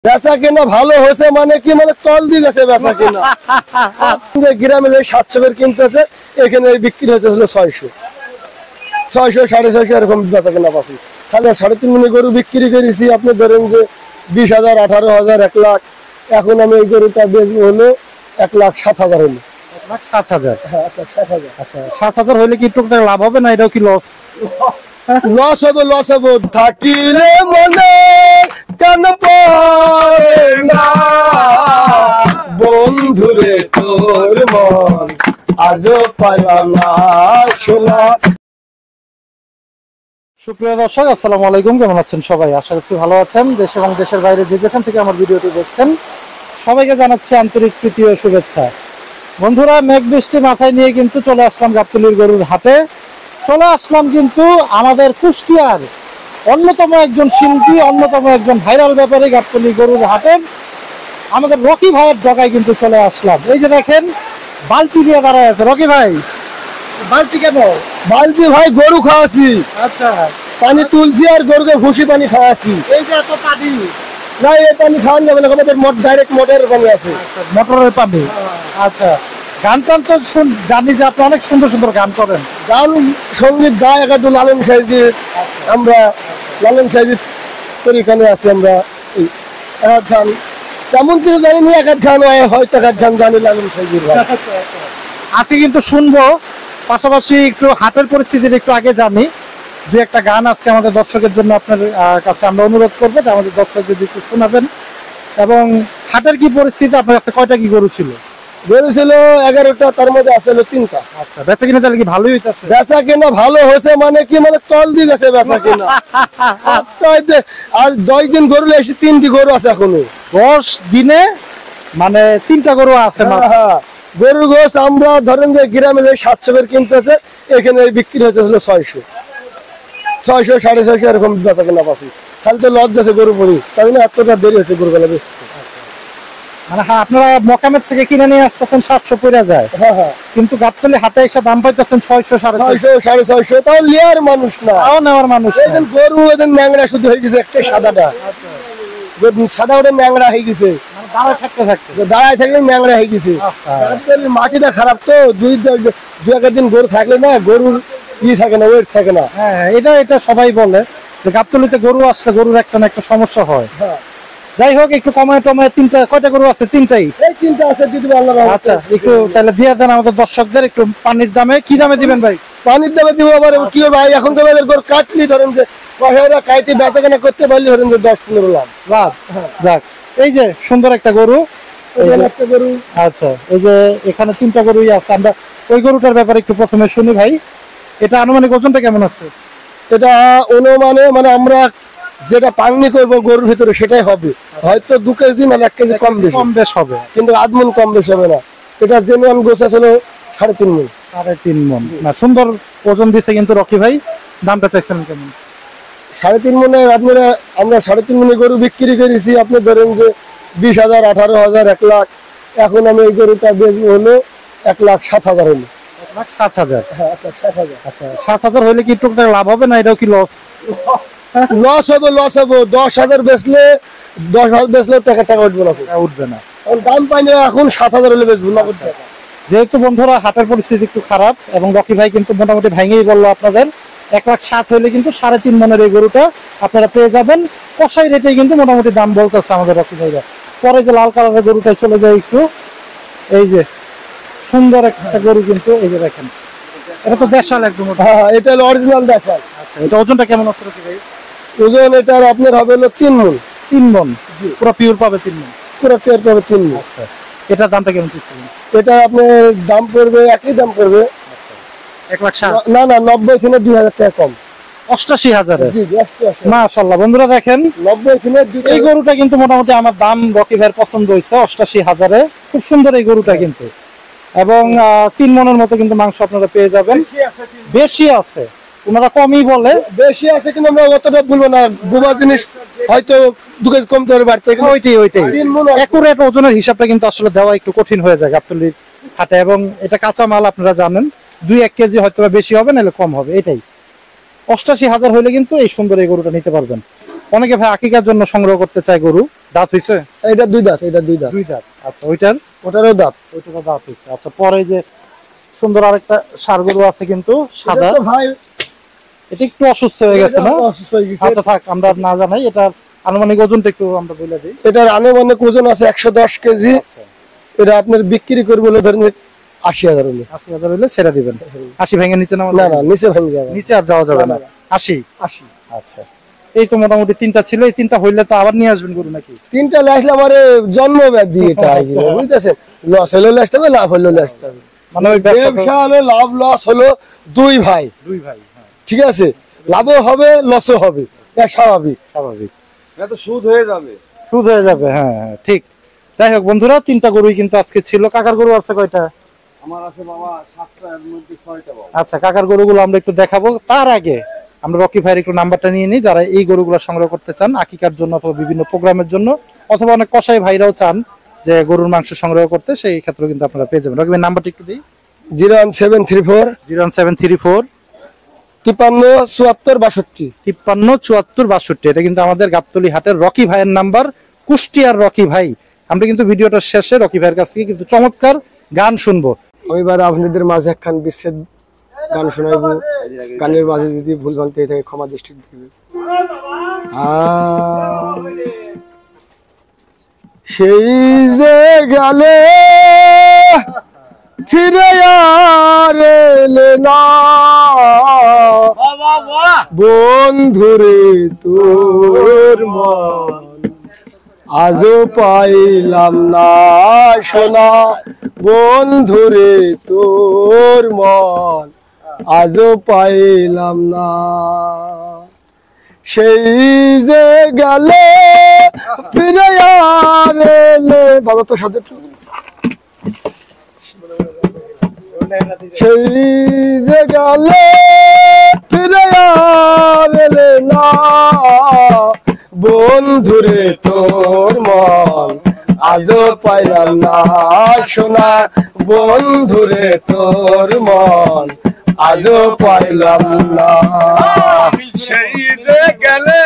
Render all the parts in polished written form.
বেচা কেনা ভালো হয়েছে মানে কি, মানে তল দিয়ে গেছে বেচা কেনা। গ্রামে যে 700 করে কিনতেছে, এখানে বিক্রি হয়েছে হলো 600, 600, 650 এরকম বেচা কেনা পাচ্ছি। তাহলে 3.5 মণ গরু বিক্রি করেছি, আপনি ধরেন যে 20,000, 18,000, 1 লাখ। এখন আমি এই গরুটা বেচবো হলো 1,07,000 হলো। 1,07,000? হ্যাঁ, 1,07,000। আচ্ছা, 7,000 হলে কি টুকটাক লাভ হবে না? এটাও কি লস? লস হবে, লস হবে। থাকিলে মনে কেন পড়ে না বন্ধুরে তোর মন আজও পাইলাম না শোনা। সুপ্রিয় দর্শক, আসসালামু আলাইকুম। কেমন আছেন সবাই? আশা করছি ভালো আছেন। দেশ এবং দেশের বাইরে যে যেখান থেকে আমার ভিডিওটি দেখছেন, সবাইকে জানাচ্ছি আন্তরিক প্রীতি ও শুভেচ্ছা। বন্ধুরা, মেঘ বৃষ্টি মাথায় নিয়ে কিন্তু চলে আসলাম গাবতলীর গরুর হাটে। চলে আসলাম কিন্তু আমাদের কুষ্টিয়ার অন্যতম একজন শিল্পী, অন্যতম একজন ভাইরাল ব্যাপারী গাবতলী গরুর হাটের আমাদের রকি ভাইয়ের ডগায় কিন্তু চলে আসলাম। এই যে দেখেন, বালতি দিয়ে দাঁড়ায় আছে রকি ভাই। বালতি কেন? বালতি ভাই গরু খাওয়াছি। আচ্ছা, পানি তুলছি আর গরুকে ভুসি পানি খাওয়াছি। এই যে এত পানি না, এই পানি খাওয়ান যাবে না, আমাদের ডাইরেক্ট মোটরের পানি আছে। মোটরের পানি। আচ্ছা, গান টান তো জানি যে আপনি অনেক সুন্দর সুন্দর গান করেন। গান সঙ্গীত গায়ে একটু লালন সাইজি, আমরা লালন সাইজি পরীক্ষানে আছি। আমরা এই এক গান তেমন কিছু জানি না, এক গান হয়তো এক গান জানি লালন সাইজির। আজকে কিন্তু শুনবো, পাশাপাশি একটু হাটের পরিস্থিতির একটু আগে জানি। দু একটা গান আজকে আমাদের দর্শকের জন্য আপনার কাছে আমরা অনুরোধ করবো যে আমাদের দর্শক যদি একটু শোনাবেন। এবং হাটের কি পরিস্থিতি, আপনার কাছে কয়টা কি গরু ছিল? গরু ছিল 11টা, তার মধ্যে আছে 3টা। আচ্ছা, বেচা কিনা তাহলে কি ভালোই হইতেছে? বেচা কেনা ভালো হয়েছে মানে কি, মানে তল দিয়ে গেছে বেচা কেনা। আজ 10 দিন গরু এসে 3টি গরু আছে এখনো। 10 দিনে মানে 3টা গরু আছে। হ্যাঁ, গরুর গোস আমরা ধরেন যে গ্রামে যে 700 করে কিনতেছে, এখানে বিক্রি হয়েছে হলো 600, 600, 650 এরকম বেচা কেনা পাচ্ছি। খালি তো লজ যাচ্ছে গরু পরি, তাই জন্য এতটা দেরি হচ্ছে গরুগুলা বেচতে। মানে হ্যাঁ, আপনারা মকামের থেকে কিনে নিয়ে আসতেছেন 700 পড়ে যায়। হ্যাঁ হ্যাঁ, কিন্তু গাবতলী হাটে এসে দাম পাইতেছেন 600, 650, 600, 650। তাও লিয়ার মানুষ না, তাও নেওয়ার মানুষ না। এখন গরু এদের ন্যাংরা শুধু হয়ে গেছে, একটা সাদাটা সাদা ওটা ন্যাংরা হয়ে গেছে। মানে দাঁড়ায় থাকতে থাকতে দাঁড়ায় থাকলে ন্যাংরা হয়ে গেছে। মাটিটা খারাপ তো, দু এক দিন গরু থাকলে না, গরুর থাকে না, ওয়েট থাকে না। হ্যাঁ, এটা সবাই বলে যে গাবতলীতে গরু আসলে গরুর একটা না একটা সমস্যা হয়। যাই হোক, একটু কমায় টমায় 3টা, কয়টা গরু আছে? 3টাই। এই 3টা আছে, দিদি আল্লাহ। আচ্ছা, একটু তাহলে দিয়ে দেন আমাদের দর্শকদের। একটু পানির দামে কি দামে দিবেন ভাই? পানির দামে দিব আবার কি ভাই, এখন তো গরু কাটলি ধরেন যে কাইটি বেচা কেনা করতে পারলি ধরেন যে 10-15 লাখ লাভ। যাক, এই যে সুন্দর একটা গরু, একটা গরু। আচ্ছা, এই যে এখানে 3টা গরুই আছে। আমরা ওই গরুটার ব্যাপারে একটু প্রথমে শুনি ভাই। এটা আনুমানিক ওজনটা কেমন আছে? এটা অনুমানে মানে আমরা যেটা পাংনি করবো গরুর ভিতরে সেটাই হবে, হয়তো 2 কেজি না 1 কেজি কম বেশ হবে, কিন্তু আধমন কম বেশ হবে না। এটা জেনুয়ান গোছ ছিল 3.5 মণ। 3.5 মণ না, সুন্দর ওজন দিচ্ছে কিন্তু রকি ভাই। দামটা চাইছেন কেমন? 3.5 মণে আপনারা, আমরা 3.5 মণে গরু বিক্রি করেছি, আপনি ধরেন যে 20,000, 18,000, 1 লাখ। এখন আমি এই গরুটা বেচবো হলো 1,07,000 হলো। 1,07,000? হ্যাঁ, 1,07,000। আচ্ছা, 7,000 হলে কি টুকটাক লাভ হবে না? এটাও কি লস? লস হবে, লস হবে। 10,000 বেচলে, 10,000 বেচলে টাকা উঠবে না, উঠবে না। দাম পাই না, এখন 7,000 হলে বেচবো না। যেহেতু বন্ধুরা হাটের পরিস্থিতি একটু খারাপ এবং রকি ভাই কিন্তু মোটামুটি ভেঙেই বললো আপনাদের 1,07,000 হলে কিন্তু 3.5 মণের এই গরুটা আপনারা পেয়ে যাবেন। কষাই রেটে কিন্তু মোটামুটি দাম বলতেছে আমাদের রকি ভাইরা। পরে যে লাল কালারের গরুটাই চলে যায় একটু, এই যে সুন্দর একটা গরু কিন্তু, এই যে দেখেন, এটা তো দেশাল একদম। হ্যাঁ, এটা হলো অরিজিনাল দেখাল। আচ্ছা, এটা ওজনটা কেমন আছে রকি ভাই? ওজন এটার আপনার হবে হলো 3 মণ। 3 মণ? পুরো পিওর পাবে 3 মণ? পুরো টের পাবে 3 মণ। আচ্ছা, এটার দামটা কেমন চাচ্ছেন? এটা আপনার দাম পড়বে, একই দাম পড়বে। 1,07,000? না না, 90 থেকে 2,000 টাকা কম। 88,000? জি, 88। মাশাআল্লাহ। বন্ধুরা দেখেন, 90 থেকে এই গরুটা কিন্তু মোটামুটি আমার দাম রকি ভাইয়ের পছন্দ হয়েছে 88,000-এ। খুব সুন্দর এই গরুটা কিন্তু, এবং 3 মণের মতো কিন্তু মাংস আপনারা পেয়ে যাবেন। বেশি আছে, ওনারা কমই বলে। বেশি আছে কিন্তু আমরা অতটা বলবো না, বোবা জিনিস হয়তো 2 কেজি কমতে পারে, বাড়তে। ওইটাই একুরেট ওজনের হিসাবটা কিন্তু আসলে দেওয়া একটু কঠিন হয়ে যায় গাবতলীর হাটে। এবং এটা কাঁচা মাল, আপনারা জানেন, 2-1 কেজি হয়তো বেশি হবে, নাহলে কম হবে। এটাই 88,000 হলে কিন্তু এই সুন্দর এই গরুটা নিতে পারবেন। অনেকে ভাই আকিকার জন্য সংগ্রহ করতে চায় গরু, দাঁত হইছে? এটা 2 দাঁত, এটা 2 দাঁত। 2 দাঁত। আচ্ছা, ওটারও দাঁত। ওইটারও দাঁত হইছে। আচ্ছা, পরে যে সুন্দর আরেকটা ষাঁড় গরু আছে কিন্তু সাদা, এটা তো ভাই এটা একটু অসুস্থ হয়ে গেছে না? অসুস্থ হয়ে গেছে। আচ্ছা থাক, আমরা আর না জানাই। এটা আনুমানিক ওজনটা একটু আমরা বলে দিই। এটার আনুমানিক ওজন আছে 110 কেজি। আচ্ছা, এটা আপনার বিক্রি করবে হলো ধরেন 80,000 হলে। 80,000 হইলে ছেড়ে দিবেন। 80 ভেঙে নিচে নামা না না, নিচে ভেঙে যাবে। নিচে আর যাওয়া যাবে না। 80। আচ্ছা, এই তো মোটামুটি 3টা ছিল। এই 3টা হইলে তো আবার নিয়ে আসবেন গরু নাকি? 3টা লাইসলে আমার জন্ম ব্যাধি এটা আইছিল, বুঝতেছেন? লস হলো লাসতে হবে, লাভ হলো লাসতে হবে। মানে ওই ব্যবসা হলো লাভ লস হলো দুই ভাই। হ্যাঁ, ঠিক আছে, লাভও হবে লসও হবে, এটা স্বাভাবিক। স্বাভাবিক। এটা তো সুদ হয়ে যাবে। সুদ হয়ে যাবে, হ্যাঁ হ্যাঁ ঠিক। যাই হোক বন্ধুরা, 3টা গরুই কিন্তু আজকে ছিল। কাকার গরু আছে কয়টা? আমার আছে বাবা 7টা, এর মধ্যে 6টা বাবা। আচ্ছা, কাকার গরুগুলো আমরা একটু দেখাবো। তার আগে আমরা রকি ভাইয়ের একটু নাম্বারটা নিয়ে নিই, যারা এই গরুগুলো সংগ্রহ করতে চান আকিকার জন্য অথবা বিভিন্ন প্রোগ্রামের জন্য, অথবা অনেক কসাই ভাইরাও চান যে গরুর মাংস সংগ্রহ করতে, সেই ক্ষেত্রে কিন্তু আপনারা পেয়ে যাবেন। রকি ভাইয়ের নাম্বারটা একটু দিই। 01734 01734 53 74 62। 53 74 62। এটা কিন্তু আমাদের গাবতলী হাটের রকি ভাইয়ের নাম্বার, কুষ্টিয়ার রকি ভাই। আমরা কিন্তু ভিডিওটার শেষে রকি ভাইয়ের কাছ থেকে কিছু চমৎকার গান শুনবো। এবার আপনাদের মাঝে একখান বিচ্ছেদ গান শোনাইব। গানের মাঝে যদি ভুল ভ্রান্তি হয়ে থাকে ক্ষমা দৃষ্টি দিবে। সেই যে গেলে ফিরে আর এলে না, বন্ধুরে তোর মন আজও পাইলাম না সোনা, বন্ধুরে তোর মন আজও পাইলাম না। সেই যে গেলে ফিরে আর এলে, বাবা তো সাথে সেই যে গেলে ফিরে আর এলে না, বন্ধুরে তোর মন আজও পাইলাম না সোনা, বন্ধুরে তোর মন আজও পাইলাম না। সেই যে গেলে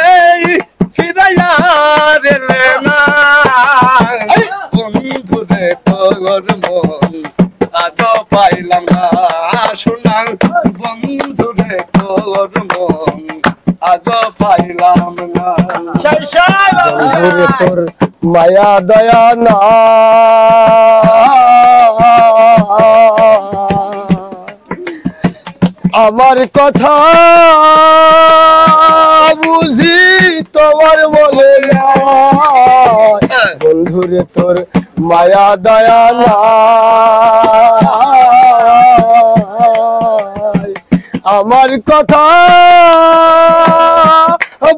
ফিরে আর এলে না, বন্ধুরে তোর মন আজও পাইলাম না সোনা, বন্ধুরে তোর মন আজও পাইলাম না। বন্ধুরে তোর মায়া দয়া না, আমার কথা বুঝি তোমার মনে না, বন্ধুরে তোর মায়া দয়া না, আমার কথা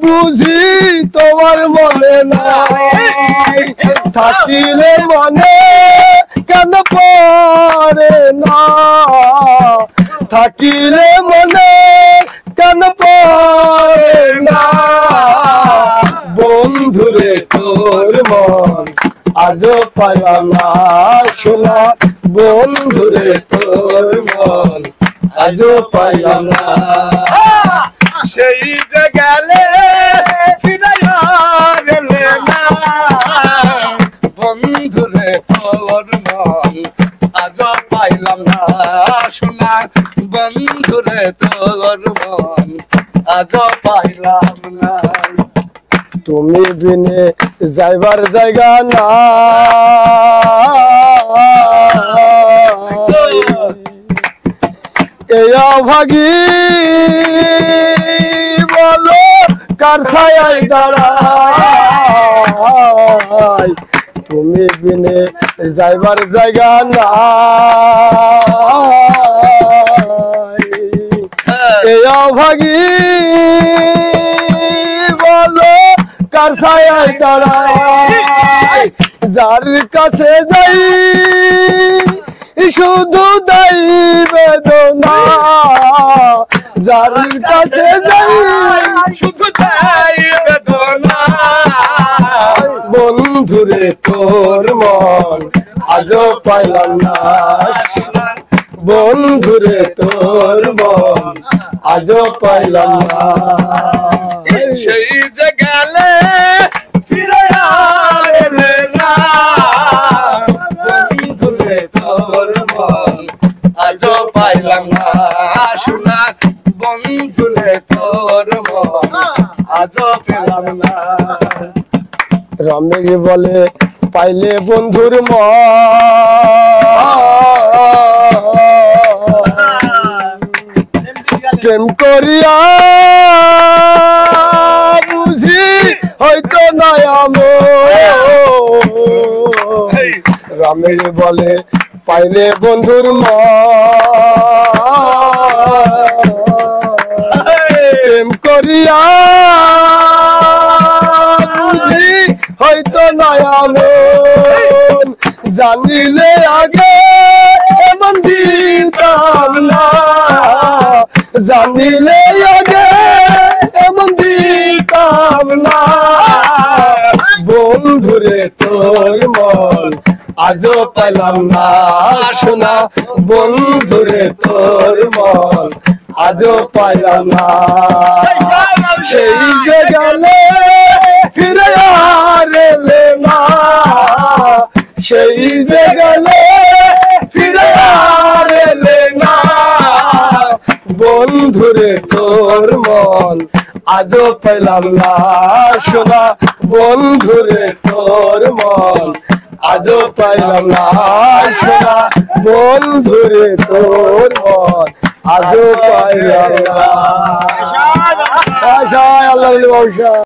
বুঝি তোমার মনে নাই, থাকিলে মনে কেন পড়ে না, থাকিলে মনে কেন পড়ে না, বন্ধুরে তোর মন আজও পাইলাম না সোনা, বন্ধুরে তোর মন আজও পাইলাম না। সেই যে গেলে ফিরে আর এলে না, বন্ধুরে তোর মন আজও পাইলাম না সোনা, বন্ধুরে তোর মন আজও পাইলাম না। তুমি বিনে যাইবার জায়গা না, এই অভাগী বলো কার ছায়ায় দাঁড়াই, তুমি বিনে যাইবার জায়গা না, এই অভাগী বলো কার ছায়ায় দাঁড়াই, যার কাছে যাই শুধু দাই বেদনা, যার কাছে যাই শুধু তাই বেদনা, বন্ধুরে তোর মন আজও পাইলাম না, বন্ধুরে তোর মন আজও পাইলাম না। সেই যে গেলে ফিরে আর এলে না বন্ধুরে তোর মন আজও পাইলাম না শোনা বন্ধুরে তোর মন আজও পেলাম না রমেশ বলে পাইলে বন্ধুর প্রেম করিয়া বুঝি হয়তো নাই রমেশ বলে পাইলে বন্ধুর প্রেম করিয়া বুঝি হয়তো নাই জানিলে আগে এমন দিতাম না জানিলে আগে এমন দিতাম না বন্ধুরে তোর মন আজও পেলাম না শোনা বন্ধুরে তোর মন আজও পাইলাম না সেই যে গেলে ফিরে আর এলে না সেই যে গেলে ফিরে আর এলে না বন্ধুরে তোর মন আজও পেলাম না শোনা বন্ধুরে তোর মন আজও পাইলাম না শোনা বন্ধুরে তোর মন আজও পাইলাম না আশা আল্লাহ